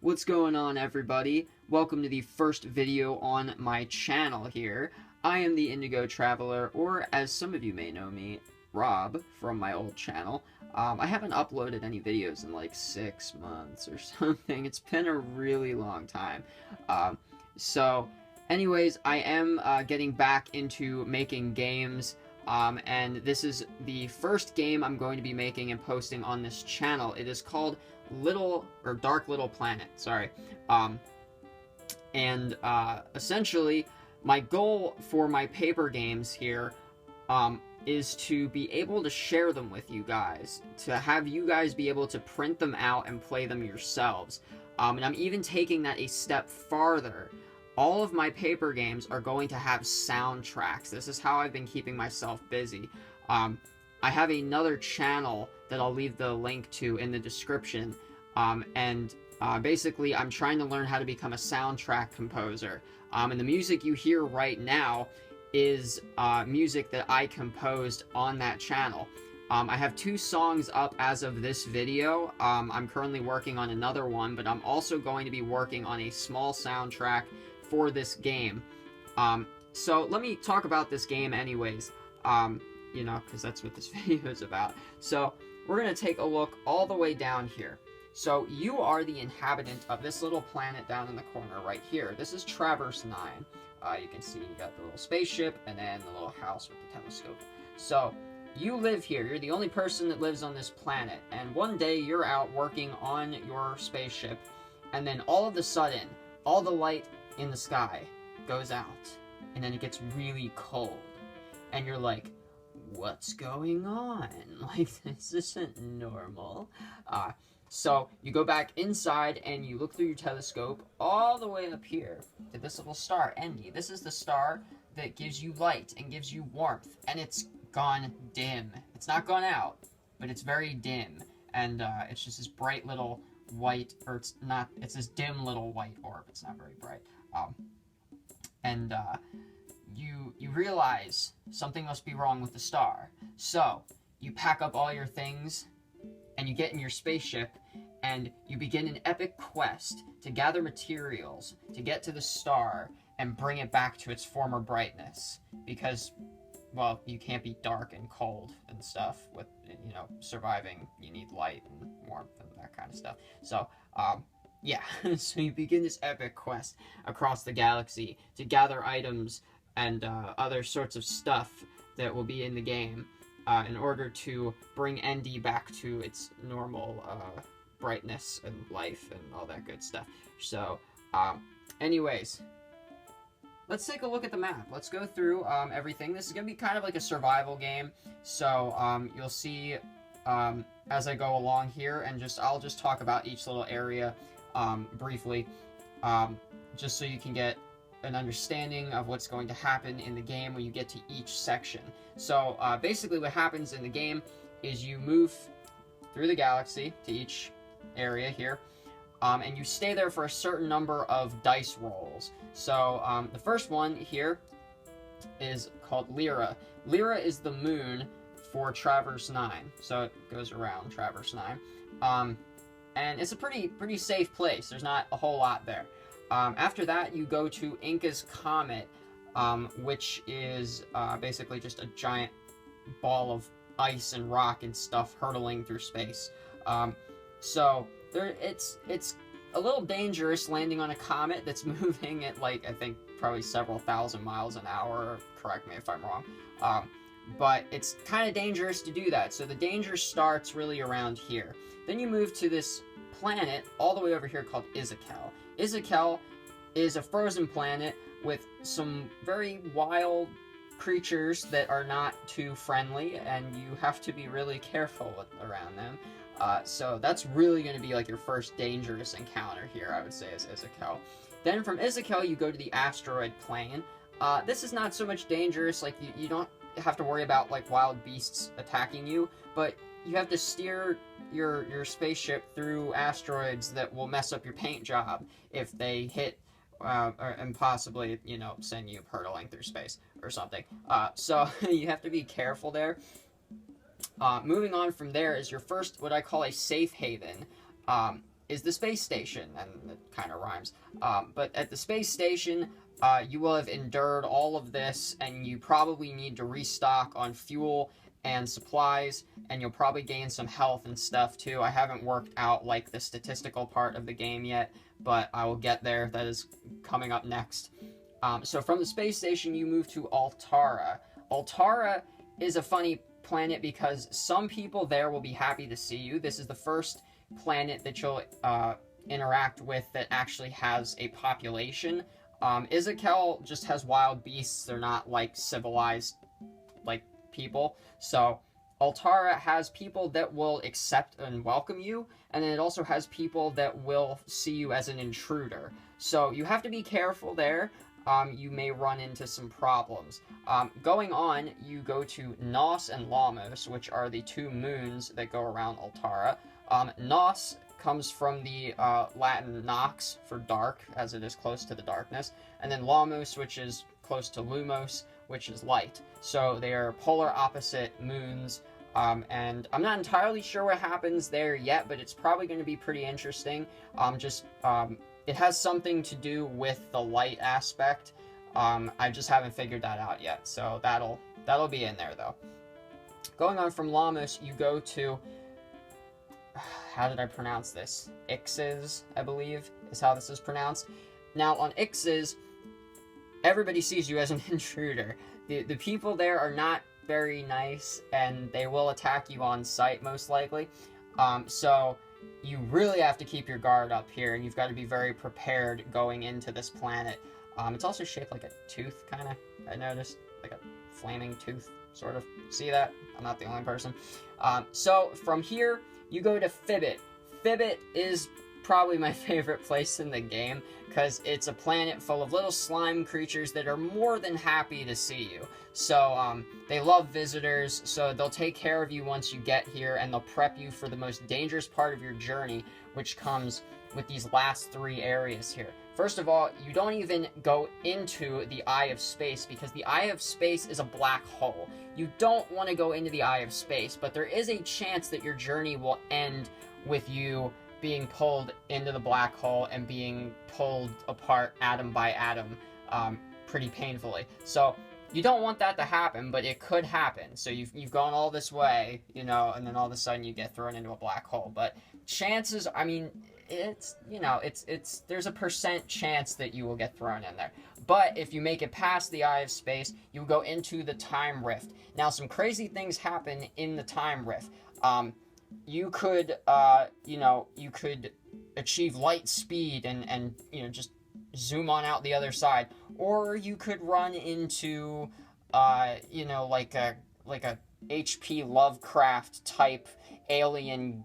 What's going on, everybody? Welcome to the first video on my channel here. I am the Indigo Traveler, or as some of you may know me, Rob, from my old channel. I haven't uploaded any videos in like 6 months or something. It's been a really long time. Anyways, I am getting back into making games. And this is the first game I'm going to be making and posting on this channel. It is called Dark Little Planet, sorry. Essentially, my goal for my paper games here, is to be able to share them with you guys, to have you guys be able to print them out and play them yourselves. And I'm even taking that a step farther. All of my paper games are going to have soundtracks. This is how I've been keeping myself busy. I have another channel that I'll leave the link to in the description. Basically, I'm trying to learn how to become a soundtrack composer. And the music you hear right now is music that I composed on that channel. I have 2 songs up as of this video. I'm currently working on another one, but I'm also going to be working on a small soundtrack for this game. So let me talk about this game anyways, because that's what this video is about. So we're going to take a look all the way down here. So you are the inhabitant of this little planet down in the corner right here. This is Traverse 9. You can see you got the little spaceship and then the little house with the telescope. So you live here. You're the only person that lives on this planet. And one day you're out working on your spaceship, and then all of a sudden, all the light in the sky goes out, and then it gets really cold. And you're like, what's going on? Like, this isn't normal. So you go back inside and you look through your telescope all the way up here to this little star, Endy. This is the star that gives you light and gives you warmth, and it's gone dim. It's not gone out, but it's very dim, and it's just this bright little white, or it's this dim little white orb. It's not very bright. You realize something must be wrong with the star. So you pack up all your things and you get in your spaceship and you begin an epic quest to gather materials to get to the star and bring it back to its former brightness. Because, well, you can't be dark and cold and stuff with, surviving. You need light and warmth and that kind of stuff. So, yeah, so you begin this epic quest across the galaxy to gather items and other sorts of stuff that will be in the game in order to bring Endy back to its normal brightness and life and all that good stuff. So, anyways, let's take a look at the map. Let's go through everything. This is going to be kind of like a survival game, so you'll see as I go along here, and I'll just talk about each little area briefly, just so you can get an understanding of what's going to happen in the game when you get to each section. So basically what happens in the game is you move through the galaxy to each area here, and you stay there for a certain number of dice rolls. So the first one here is called Lyra. Lyra is the moon for Traverse 9, so it goes around Traverse 9. And it's a pretty safe place. There's not a whole lot there. After that, you go to Inca's Comet, which is basically just a giant ball of ice and rock and stuff hurtling through space. So it's a little dangerous landing on a comet that's moving at, like, I think probably several thousand miles an hour. Correct me if I'm wrong. But it's kind of dangerous to do that. So the danger starts really around here. Then you move to this planet all the way over here called Izakel. Izakel is a frozen planet with some very wild creatures that are not too friendly, and you have to be really careful around them. So that's really going to be like your first dangerous encounter here, I would say, is Izakel. Then from Izakel, you go to the asteroid plane. This is not so much dangerous. Like, you don't have to worry about, like, wild beasts attacking you, but you have to steer your spaceship through asteroids that will mess up your paint job if they hit and possibly, send you hurtling through space or something. So you have to be careful there. Moving on from there is your first, what I call a safe haven. is the space station, and it kind of rhymes. But at the space station, you will have endured all of this, and you probably need to restock on fuel and supplies, and you'll probably gain some health and stuff too. I haven't worked out like the statistical part of the game yet, but I will get there. That is coming up next. So from the space station, you move to Altara. Altara is a funny planet because some people there will be happy to see you. This is the first planet that you'll interact with that actually has a population. Izakel just has wild beasts. They're not like civilized like people. So Altara has people that will accept and welcome you, and then it also has people that will see you as an intruder. So you have to be careful there. You may run into some problems. Going on, you go to Nos and Lamos, which are the two moons that go around Altara. Nos comes from the Latin nox for dark, as it is close to the darkness, and then Lamos, which is close to Lumos, which is light. So they are polar opposite moons, and I'm not entirely sure what happens there yet, but it's probably going to be pretty interesting. It has something to do with the light aspect. I just haven't figured that out yet, so that'll be in there though. Going on from Lamos, you go to, how did I pronounce this? Ixes, I believe, is how this is pronounced. Now on Ixes, everybody sees you as an intruder. The people there are not very nice, and they will attack you on sight most likely. So you really have to keep your guard up here, and you've got to be very prepared going into this planet. It's also shaped like a tooth, kind of, I noticed. Like a flaming tooth, sort of. See that? I'm not the only person. So from here, you go to Fibbit. Fibbit is probably my favorite place in the game, because it's a planet full of little slime creatures that are more than happy to see you. So they love visitors, so they'll take care of you once you get here, and they'll prep you for the most dangerous part of your journey, which comes with these last three areas here. First of all, you don't even go into the Eye of Space, because the Eye of Space is a black hole. You don't want to go into the Eye of Space, but there is a chance that your journey will end with you being pulled into the black hole and being pulled apart atom by atom pretty painfully. So you don't want that to happen, but it could happen. So you've gone all this way, you know, and then all of a sudden you get thrown into a black hole. But chances, I mean, it's, you know, there's a % chance that you will get thrown in there. But if you make it past the Eye of Space, you go into the Time Rift. Now, some crazy things happen in the Time Rift. You could, you could achieve light speed and just zoom on out the other side, or you could run into, like a H.P. Lovecraft type alien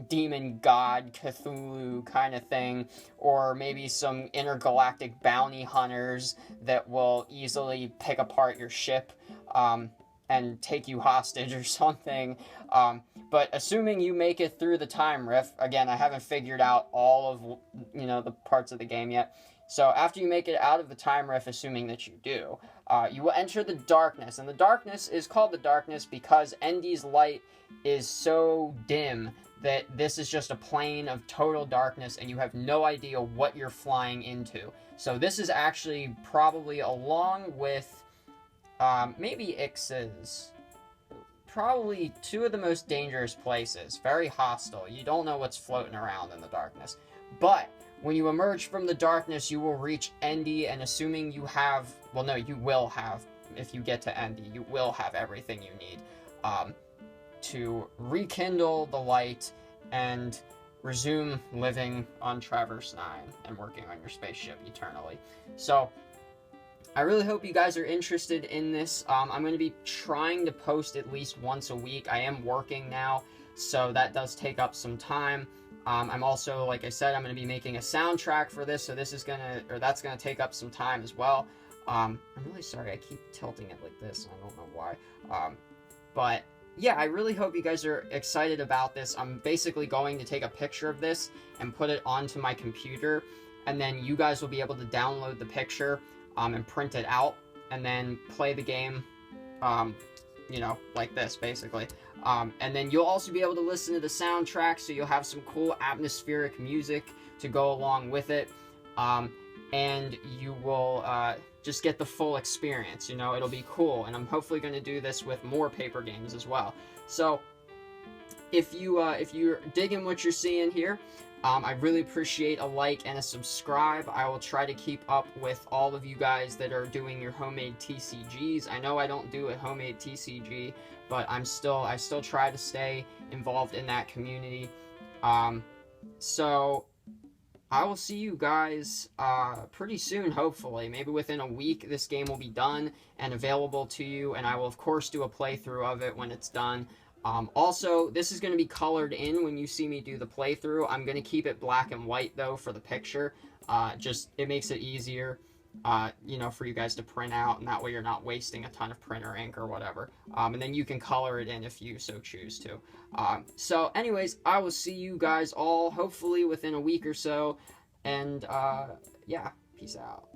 demon god Cthulhu kind of thing, or maybe some intergalactic bounty hunters that will easily pick apart your ship, and take you hostage or something. But assuming you make it through the Time Rift, again, I haven't figured out all of, the parts of the game yet. So after you make it out of the Time Rift, assuming that you do, you will enter the Darkness. And the Darkness is called the Darkness because Endy's light is so dim that this is just a plane of total darkness, and you have no idea what you're flying into. So this is actually probably, along with maybe Ix's, probably two of the most dangerous places. Very hostile. You don't know what's floating around in the darkness. But when you emerge from the darkness, you will reach Endy, and assuming you have, well, no, you will have, if you get to Endy, you will have everything you need to rekindle the light and resume living on Traverse 9 and working on your spaceship eternally. So I really hope you guys are interested in this. I'm going to be trying to post at least once a week. I am working now, so that does take up some time. I'm also, like I said, I'm going to be making a soundtrack for this, so that's going to take up some time as well. I'm really sorry, I keep tilting it like this. I don't know why. But yeah, I really hope you guys are excited about this. I'm basically going to take a picture of this and put it onto my computer, and then you guys will be able to download the picture and print it out, and then play the game, like this, basically. And then you'll also be able to listen to the soundtrack, so you'll have some cool atmospheric music to go along with it. And you will just get the full experience, you know, it'll be cool. And I'm hopefully going to do this with more paper games as well. So if you're digging what you're seeing here, I really appreciate a like and a subscribe. I will try to keep up with all of you guys that are doing your homemade TCGs. I know I don't do a homemade TCG, but I still try to stay involved in that community. So I will see you guys pretty soon, hopefully. Maybe within a week, this game will be done and available to you, and I will, of course, do a playthrough of it when it's done. Also, this is going to be colored in when you see me do the playthrough. I'm going to keep it black and white, though, for the picture. It makes it easier, you know, for you guys to print out, and that way you're not wasting a ton of printer ink or whatever. And then you can color it in if you so choose to. So, anyways, I will see you guys all, hopefully, within a week or so. And, yeah, peace out.